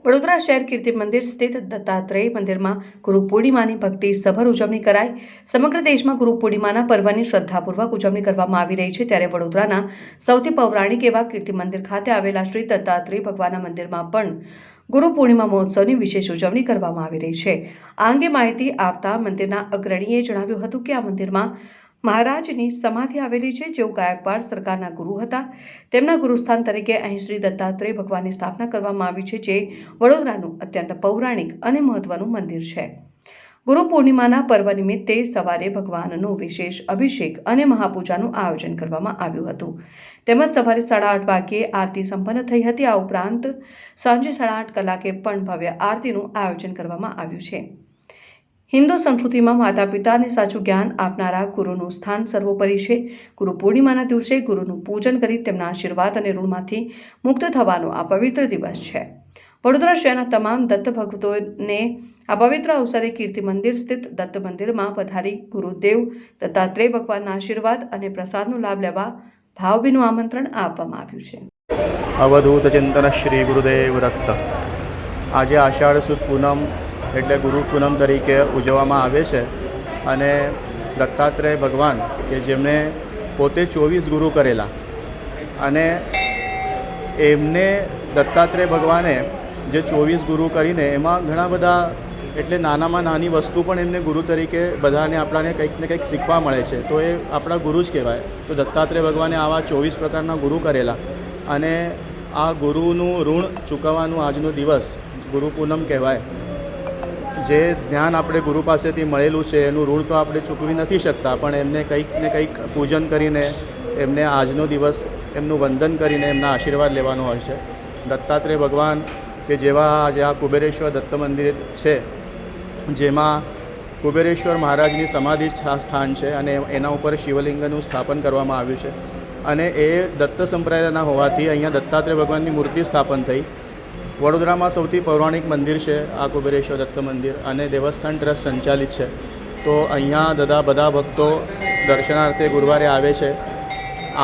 વડોદરા શહેર કીર્તિ મંદિર સ્થિત દત્તાત્રેય મંદિરમાં ગુરુ પૂર્ણિમાની ભક્તિ સભર ઉજવણી કરાઈ। સમગ્ર દેશમાં ગુરુ પૂર્ણિમાના પર્વની શ્રદ્ધાપૂર્વક ઉજવણી કરવામાં આવી રહી છે, ત્યારે વડોદરાના સૌથી પૌરાણિક એવા કીર્તિ મંદિર ખાતે આવેલા શ્રી દત્તાત્રેય ભગવાનના મંદિરમાં પણ ગુરુ પૂર્ણિમા મહોત્સવની વિશેષ ઉજવણી કરવામાં આવી રહી છે। આ અંગે માહિતી આપતા મંદિરના અગ્રણીએ જણાવ્યું હતું કે આ મંદિરમાં મહારાજની સમાધિ આવેલી છે, જેઓ ગાયકવાડ સરકારના ગુરુ હતા। તેમના ગુરુસ્થાન તરીકે અહીં શ્રી દત્તાત્રેય ભગવાનની સ્થાપના કરવામાં આવી છે, જે વડોદરાનું અત્યંત પૌરાણિક અને મહત્વનું મંદિર છે। ગુરુ પૂર્ણિમાના પર્વ નિમિત્તે સવારે ભગવાનનો વિશેષ અભિષેક અને મહાપૂજાનું આયોજન કરવામાં આવ્યું હતું, તેમજ સવારે 8:30 વાગ્યે આરતી સંપન્ન થઈ હતી। આ ઉપરાંત સાંજે 8:30 કલાકે પણ ભવ્ય આરતીનું આયોજન કરવામાં આવ્યું છે। હિન્દુ સંસ્કૃતિમાં માતા પિતાને સાચું જ્ઞાન આપનારા ગુરુનું સ્થાન સર્વોપરી છે। ગુરુ પૂર્ણિમાના દિવસે ગુરુનું પૂજન કરી તેમના આશીર્વાદ અને ઋણમાંથી મુક્ત થવાનો આ પવિત્ર દિવસ છે। વડોદરા શહેરના તમામ દત્ત ભક્તોને આ પવિત્ર અવસરે કીર્તિ મંદિર સ્થિત દત્ત મંદિરમાં પધારી ગુરુદેવ દત્તાત્રેય ભગવાનના આશીર્વાદ અને પ્રસાદનો લાભ લેવા ભાવભીનું આમંત્રણ આપવામાં આવ્યું છે। અવધૂત ચિંતન શ્રી ગુરુદેવ દત્ત। આજે આષાઢ સુદ પૂનમ એટલે ગુરુ પૂનમ તરીકે ઉજવવામાં આવે છે અને દત્તાત્રેય ભગવાન કે જેમણે પોતે 24 ગુરુ કરેલા અને એમને દત્તાત્રેય ભગવાને જે 24 ગુરુ કરીને એમાં ઘણા બધા એટલે નાનામાં નાની વસ્તુ પણ એમને ગુરુ તરીકે બધાને આપણાને કંઈક ને કંઈક શીખવા મળે છે, તો એ આપણા ગુરુ જ કહેવાય। તો દત્તાત્રેય ભગવાને આવા 24 પ્રકારના ગુરુ કરેલા અને આ ગુરુનું ઋણ ચૂકવવાનું આજનો દિવસ ગુરુ પૂનમ કહેવાય। જે જ્ઞાન આપણે ગુરુ પાસેથી મળેલું છે એનું ઋણ તો આપણે ચૂકવી નથી શકતા, પણ એમને કંઈક ને કંઈક પૂજન કરીને એમને આજનો દિવસ એમનું વંદન કરીને એમના આશીર્વાદ લેવાનો હોય છે। દત્તાત્રેય ભગવાન કે જેવા આજે આ કુબેરેશ્વર દત્ત મંદિર છે, જેમાં કુબેરેશ્વર મહારાજની સમાધિ સ્થાન છે અને એના ઉપર શિવલિંગનું સ્થાપન કરવામાં આવ્યું છે અને એ દત્ત સંપ્રદાયના હોવાથી અહીંયા દત્તાત્રેય ભગવાનની મૂર્તિ સ્થાપન થઈ। વડોદરામાં સૌથી પૌરાણિક મંદિર છે આ કુબેરેશ્વર દત્ત મંદિર અને દેવસ્થાન ટ્રસ્ટ સંચાલિત છે, તો અહીંયા બધા ભક્તો દર્શનાર્થે ગુરુવારે આવે છે।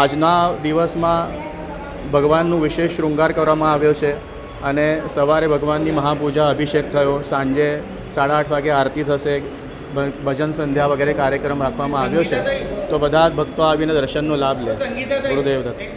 આજના દિવસમાં ભગવાનનું વિશેષ શૃંગાર કરવામાં આવ્યો છે અને સવારે ભગવાનની મહાપૂજા અભિષેક થયો, સાંજે 8:30 વાગે આરતી થશે, ભજન સંધ્યા વગેરે કાર્યક્રમ રાખવામાં આવ્યો છે, તો બધા જ ભક્તો આવીને દર્શનનો લાભ લે। ગુરુદેવ દત્ત।